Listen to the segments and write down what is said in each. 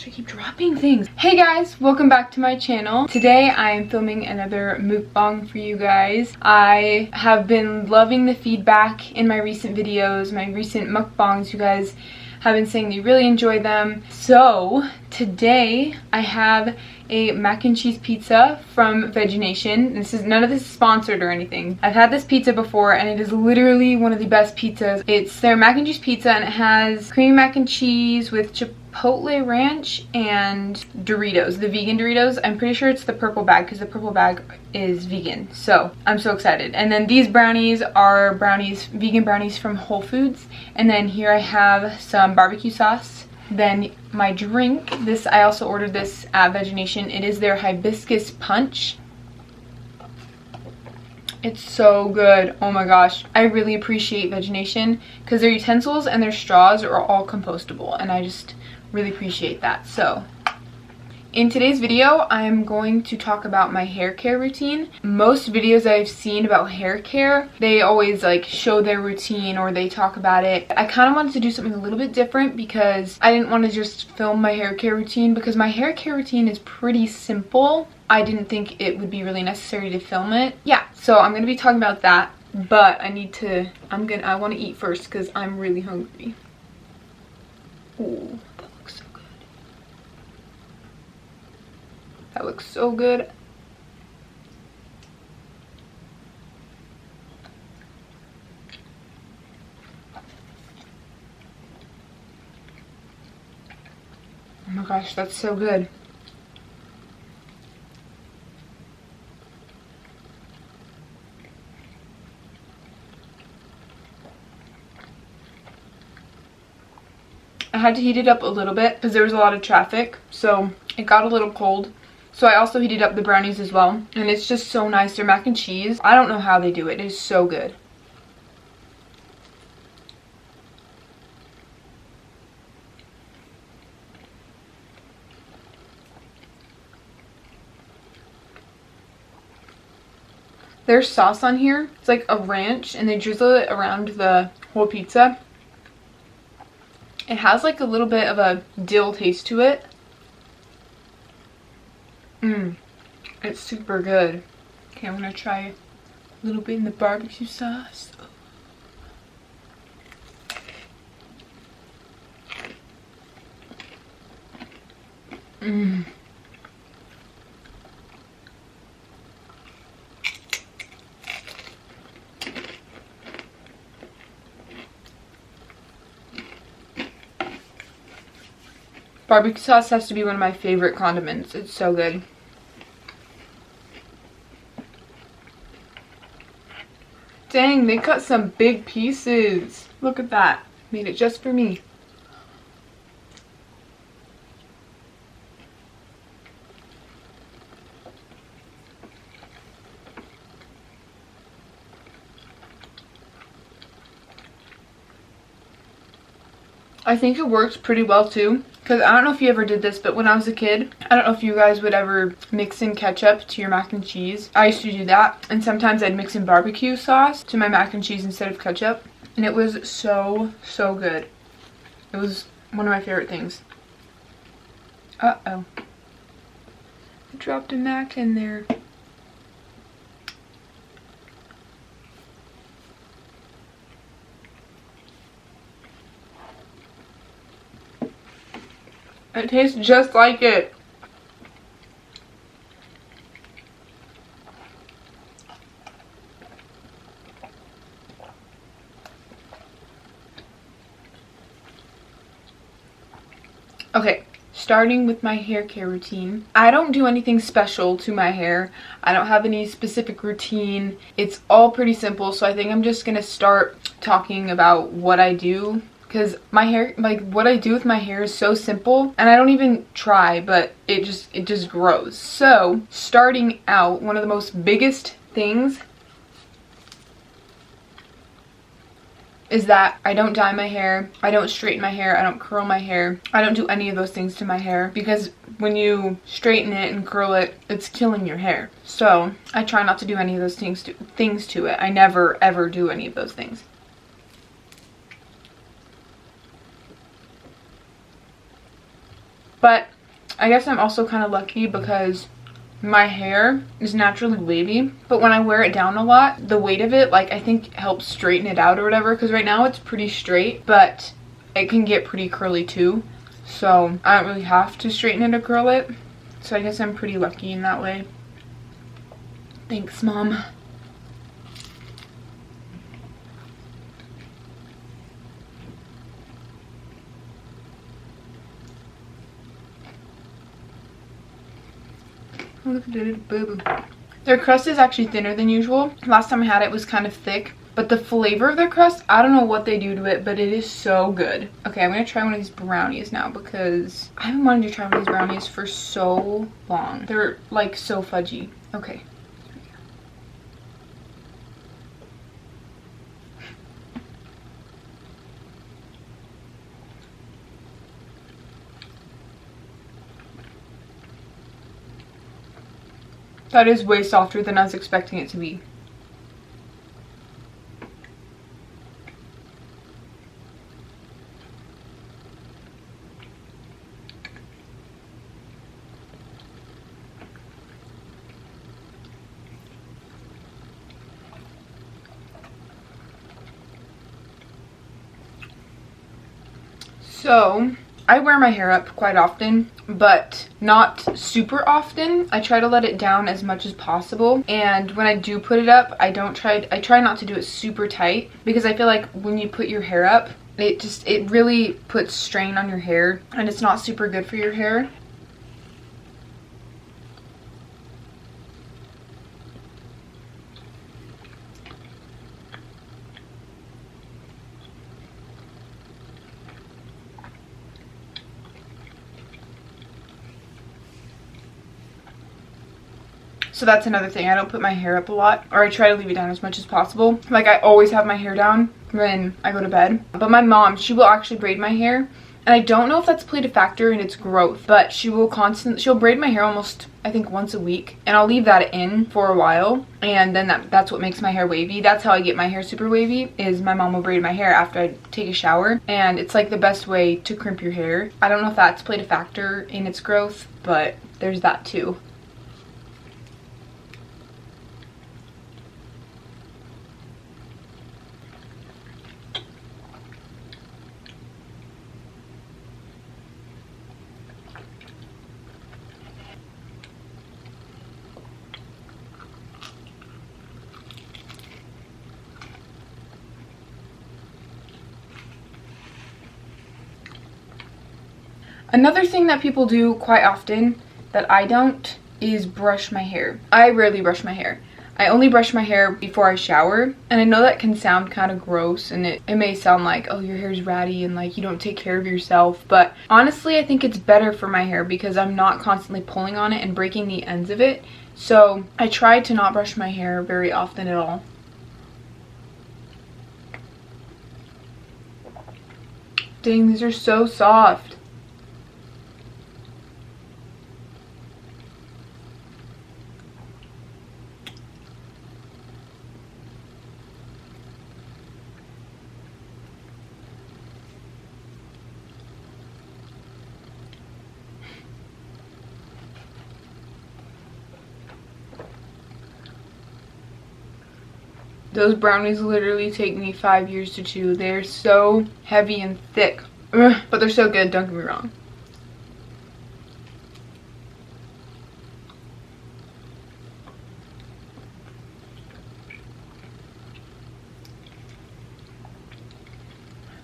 I keep dropping things. Hey guys, welcome back to my channel. Today I am filming another mukbang for you guys. I have been loving the feedback in my recent videos, my recent mukbangs. You guys have been saying you really enjoy them. So today I have a mac and cheese pizza from Veggie Nation. None of this is sponsored or anything. I've had this pizza before and it is literally one of the best pizzas. It's their mac and cheese pizza and it has creamy mac and cheese with Chipotle ranch and Doritos, the vegan Doritos. I'm pretty sure it's the purple bag because the purple bag is vegan. So I'm so excited. And then these brownies are vegan brownies from Whole Foods. And then here I have some barbecue sauce. Then my drink, I also ordered this at Veggie Nation. It is their hibiscus punch. It's so good. Oh my gosh. I really appreciate Veggie Nation because their utensils and their straws are all compostable and I just really appreciate that. So in today's video, I'm going to talk about my hair care routine. Most videos I've seen about hair care, they always like show their routine or they talk about it. I kind of wanted to do something a little bit different because I didn't want to just film my hair care routine because my hair care routine is pretty simple. I didn't think it would be really necessary to film it. Yeah, so I'm going to be talking about that, but I want to eat first because I'm really hungry. Ooh. That looks so good. Oh my gosh, that's so good. I had to heat it up a little bit because there was a lot of traffic, so it got a little cold. So I also heated up the brownies as well. And it's just so nice. Their mac and cheese, I don't know how they do it. It is so good. Their sauce on here, it's like a ranch and they drizzle it around the whole pizza. It has like a little bit of a dill taste to it. It's super good. Okay, I'm gonna try a little bit in the barbecue sauce. Barbecue sauce has to be one of my favorite condiments. It's so good. Dang, they cut some big pieces. Look at that. Made it just for me. I think it works pretty well too, because I don't know if you ever did this, but when I was a kid, I don't know if you guys would ever mix in ketchup to your mac and cheese. I used to do that, and sometimes I'd mix in barbecue sauce to my mac and cheese instead of ketchup, and it was so good. It was one of my favorite things. Uh-oh. I dropped a mac in there. It tastes just like it. Okay, starting with my hair care routine. I don't do anything special to my hair. I don't have any specific routine. It's all pretty simple, so I think I'm just gonna start talking about what I do. Because my hair, like what I do with my hair is so simple and I don't even try, but it just grows. So starting out, one of the most biggest things is that I don't dye my hair, I don't straighten my hair, I don't curl my hair. I don't do any of those things to my hair because when you straighten it and curl it, it's killing your hair. So I try not to do any of those things to it. I never ever do any of those things. But I guess I'm also kind of lucky because my hair is naturally wavy, but when I wear it down a lot, the weight of it, like, I think helps straighten it out or whatever, because right now it's pretty straight, but it can get pretty curly too. So I don't really have to straighten it or curl it. So I guess I'm pretty lucky in that way. Thanks, Mom. Their crust is actually thinner than usual. Last time I had it was kind of thick, but the flavor of their crust, I don't know what they do to it, but it is so good. Okay, I'm gonna try one of these brownies now because I've been wanting to try one of these brownies for so long. They're like so fudgy. Okay. That is way softer than I was expecting it to be. So, I wear my hair up quite often, but not super often. I try to let it down as much as possible, and when I do put it up, I try not to do it super tight, because I feel like when you put your hair up, it really puts strain on your hair, and it's not super good for your hair. So that's another thing. I don't put my hair up a lot, or I try to leave it down as much as possible. Like, I always have my hair down when I go to bed. But my mom, she will actually braid my hair. And I don't know if that's played a factor in its growth, but she'll braid my hair almost, I think, once a week. And I'll leave that in for a while. And then that's what makes my hair wavy. That's how I get my hair super wavy, is my mom will braid my hair after I take a shower. And it's like the best way to crimp your hair. I don't know if that's played a factor in its growth, but there's that too. Another thing that people do quite often that I don't is brush my hair. I rarely brush my hair. I only brush my hair before I shower, and I know that can sound kind of gross, and it may sound like, oh, your hair's ratty and like you don't take care of yourself, but honestly I think it's better for my hair because I'm not constantly pulling on it and breaking the ends of it. So I try to not brush my hair very often at all. Dang, these are so soft. Those brownies literally take me 5 years to chew. They're so heavy and thick. Ugh, but they're so good, don't get me wrong.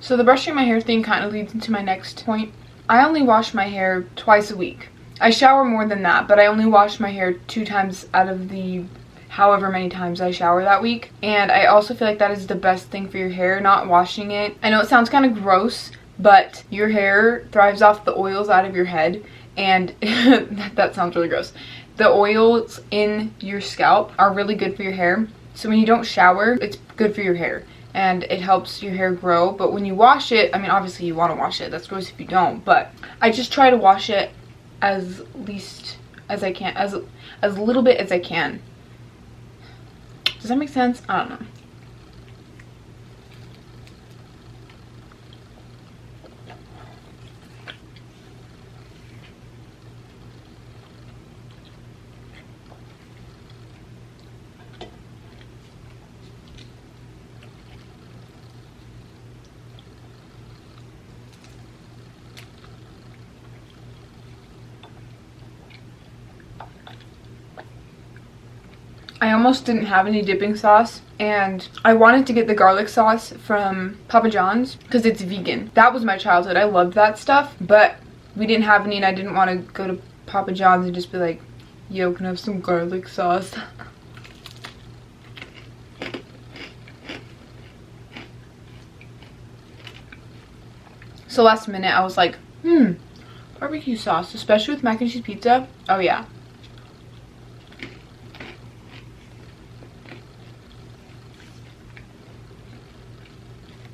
So the brushing my hair thing kind of leads into my next point. I only wash my hair twice a week. I shower more than that, but I only wash my hair 2 times out of the however many times I shower that week. And I also feel like that is the best thing for your hair, not washing it. I know it sounds kind of gross, but your hair thrives off the oils out of your head, and that sounds really gross. The oils in your scalp are really good for your hair. So when you don't shower, it's good for your hair and it helps your hair grow. But when you wash it, I mean, obviously you want to wash it. That's gross if you don't, but I just try to wash it as least as I can, as little bit as I can. Does that make sense? I don't know. I almost didn't have any dipping sauce, and I wanted to get the garlic sauce from Papa John's because it's vegan. That was my childhood. I loved that stuff, but we didn't have any, and I didn't want to go to Papa John's and just be like, yo, can I have some garlic sauce? So last minute I was like, barbecue sauce, especially with mac and cheese pizza. Oh yeah.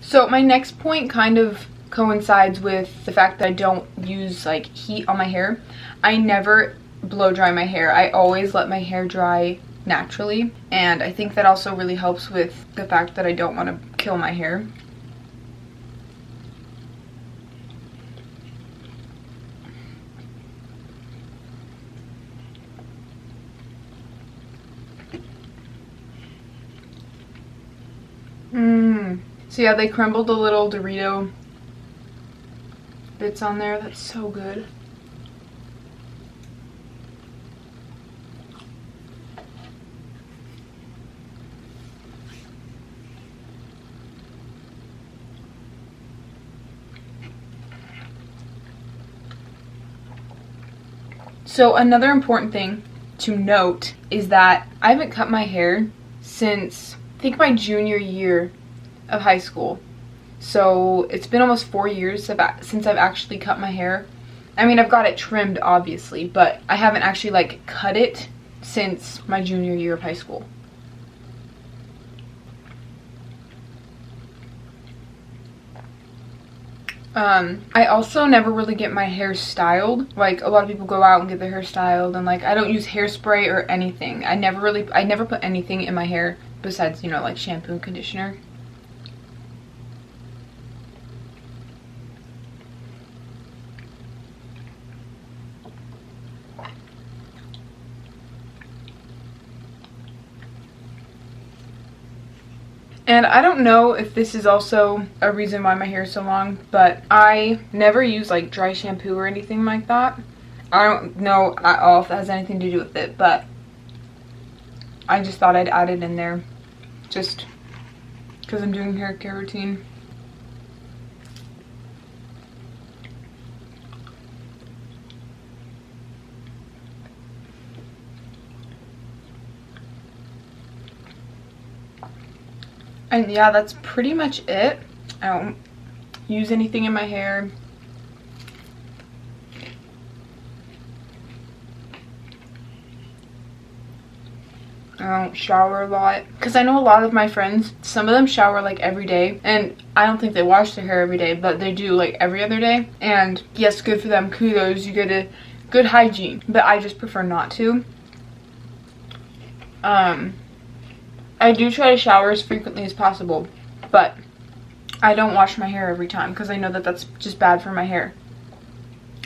So my next point kind of coincides with the fact that I don't use like heat on my hair. I never blow dry my hair. I always let my hair dry naturally, and I think that also really helps with the fact that I don't want to kill my hair. So yeah, they crumbled the little Dorito bits on there. That's so good. So another important thing to note is that I haven't cut my hair since I think my junior year of high school. So it's been almost 4 years since I've actually cut my hair. I mean, I've got it trimmed obviously, but I haven't actually like cut it since my junior year of high school. I also never really get my hair styled. Like, a lot of people go out and get their hair styled, and like, I don't use hairspray or anything. I never put anything in my hair besides, you know, like shampoo and conditioner. And I don't know if this is also a reason why my hair is so long, but I never use like dry shampoo or anything like that. I don't know at all if that has anything to do with it, but I just thought I'd add it in there just because I'm doing hair care routine. And yeah, that's pretty much it. I don't use anything in my hair. I don't shower a lot because I know a lot of my friends, some of them shower like every day, and I don't think they wash their hair every day, but they do like every other day. And yes, good for them, kudos, you get a good hygiene, but I just prefer not to. I do try to shower as frequently as possible, but I don't wash my hair every time because I know that that's just bad for my hair.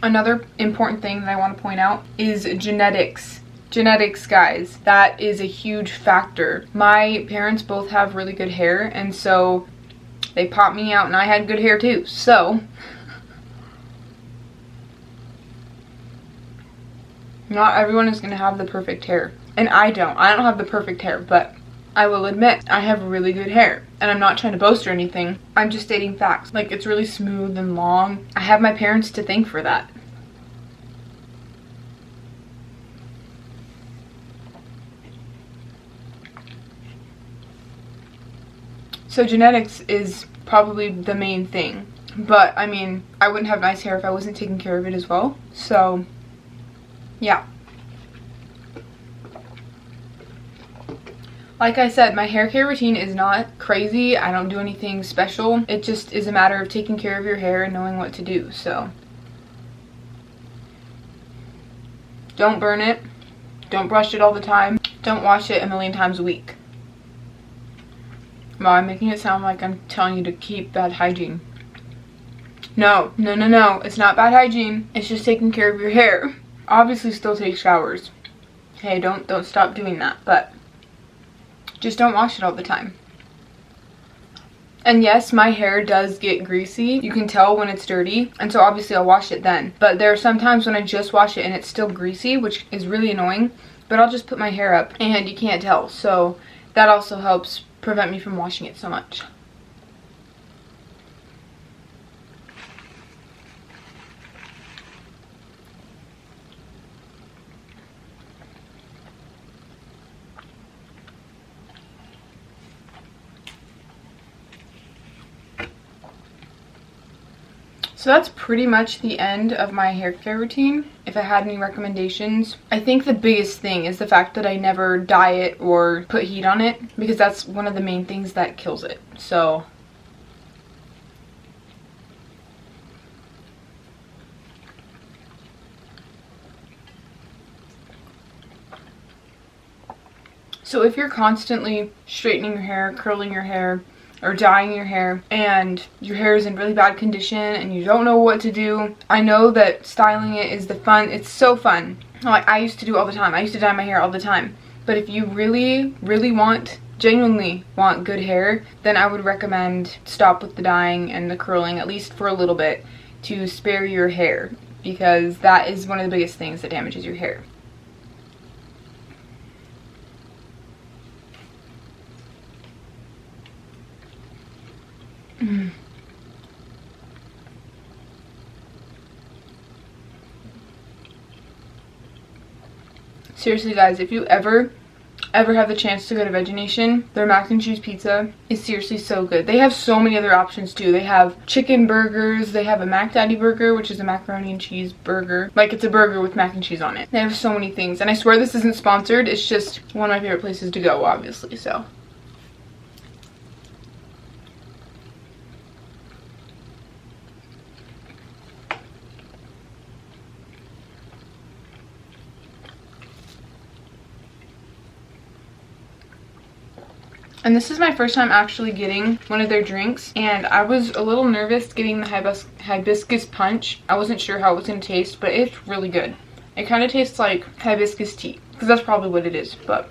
Another important thing that I want to point out is genetics. Genetics, guys, that is a huge factor. My parents both have really good hair, and so they popped me out and I had good hair too. So not everyone is going to have the perfect hair, and I don't have the perfect hair, but I will admit I have really good hair, and I'm not trying to boast or anything. I'm just stating facts. Like, it's really smooth and long. I have my parents to thank for that. So genetics is probably the main thing, but I mean, I wouldn't have nice hair if I wasn't taking care of it as well. So yeah. Like I said, my hair care routine is not crazy. I don't do anything special. It just is a matter of taking care of your hair and knowing what to do. So don't burn it. Don't brush it all the time. Don't wash it a million times a week. Wow, I'm making it sound like I'm telling you to keep bad hygiene. No. It's not bad hygiene. It's just taking care of your hair. Obviously still take showers. Hey, don't stop doing that, but just don't wash it all the time. And yes, my hair does get greasy. You can tell when it's dirty, and so obviously I'll wash it then. But there are some times when I just wash it and it's still greasy, which is really annoying. but I'll just put my hair up and you can't tell. So that also helps prevent me from washing it so much. So that's pretty much the end of my hair care routine. If I had any recommendations, I think the biggest thing is the fact that I never dye it or put heat on it, because that's one of the main things that kills it. So if you're constantly straightening your hair, curling your hair, or dyeing your hair, and your hair is in really bad condition and you don't know what to do, I know that styling it is it's so fun. Like, I used to do all the time. I used to dye my hair all the time. But if you really, really genuinely want good hair, then I would recommend stop with the dyeing and the curling, at least for a little bit, to spare your hair, because that is one of the biggest things that damages your hair. Seriously guys, if you ever have the chance to go to Veggie Nation, their mac and cheese pizza is seriously so good. They have so many other options too. They have chicken burgers, they have a Mac Daddy burger, which is a macaroni and cheese burger. Like, it's a burger with mac and cheese on it. They have so many things, and I swear this isn't sponsored. It's just one of my favorite places to go, obviously, so. And this is my first time actually getting one of their drinks, and I was a little nervous getting the hibiscus punch. I wasn't sure how it was going to taste, but it's really good. It kind of tastes like hibiscus tea, because that's probably what it is, but...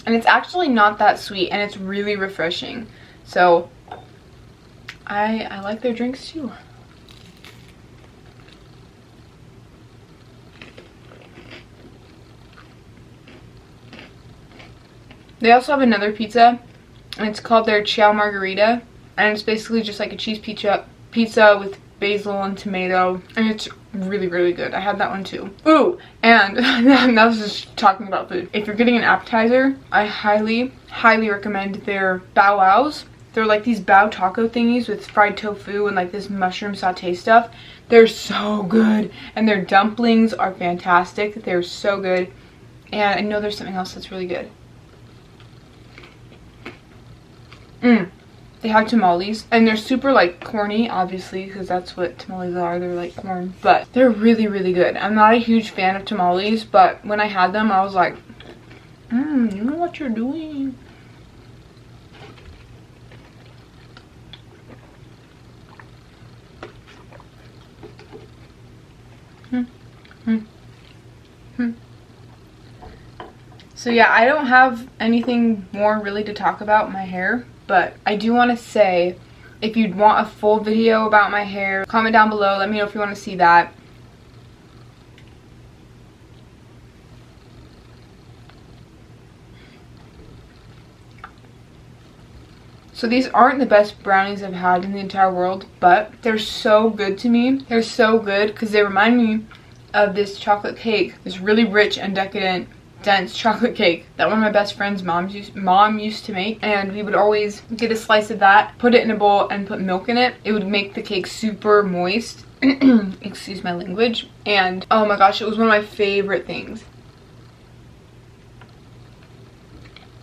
And it's actually not that sweet, and it's really refreshing. So, I like their drinks too. They also have another pizza, and it's called their Ciao Margarita, and it's basically just like a cheese pizza with basil and tomato, and it's really, really good. I had that one too. Ooh, and that was just talking about food. If you're getting an appetizer, I highly, highly recommend their Bow Wows. They're like these bao taco thingies with fried tofu and like this mushroom saute stuff. They're so good, and their dumplings are fantastic. They're so good, and I know there's something else that's really good. They have tamales, and they're super like corny, obviously, because that's what tamales are. They're like corn, but they're really, really good. I'm not a huge fan of tamales, but when I had them, I was like, you know what you're doing. So yeah, I don't have anything more really to talk about my hair, but I do want to say, if you'd want a full video about my hair, comment down below. Let me know if you want to see that. So these aren't the best brownies I've had in the entire world, but they're so good to me. They're so good because they remind me of this chocolate cake, this really rich and decadent, dense chocolate cake that one of my best friend's mom used to make, and we would always get a slice of that, put it in a bowl, and put milk in it. It would make the cake super moist. Excuse my language. And oh my gosh, it was one of my favorite things.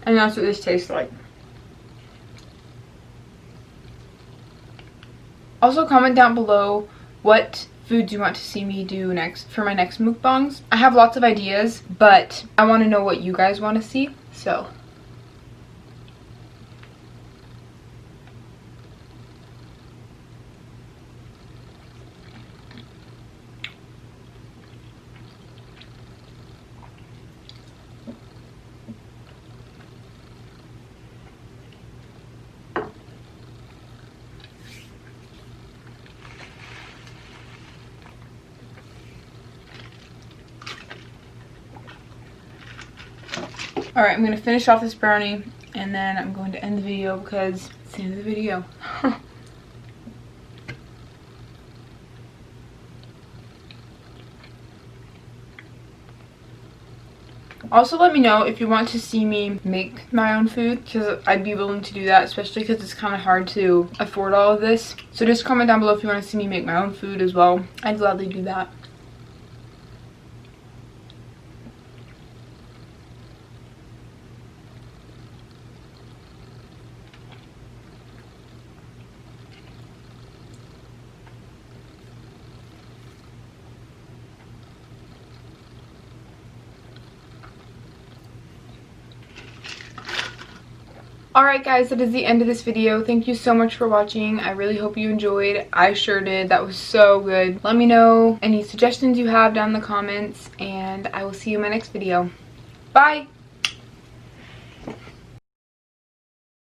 And that's what this tastes like. Also, comment down below what foods you want to see me do next for my next mukbangs. I have lots of ideas, but I want to know what you guys want to see, so. Alright, I'm going to finish off this brownie and then I'm going to end the video because it's the end of the video. Also, let me know if you want to see me make my own food, because I'd be willing to do that, especially because it's kind of hard to afford all of this. So just comment down below if you want to see me make my own food as well. I'd gladly do that. Alright guys, that is the end of this video. Thank you so much for watching. I really hope you enjoyed. I sure did. That was so good. Let me know any suggestions you have down in the comments, and I will see you in my next video. Bye!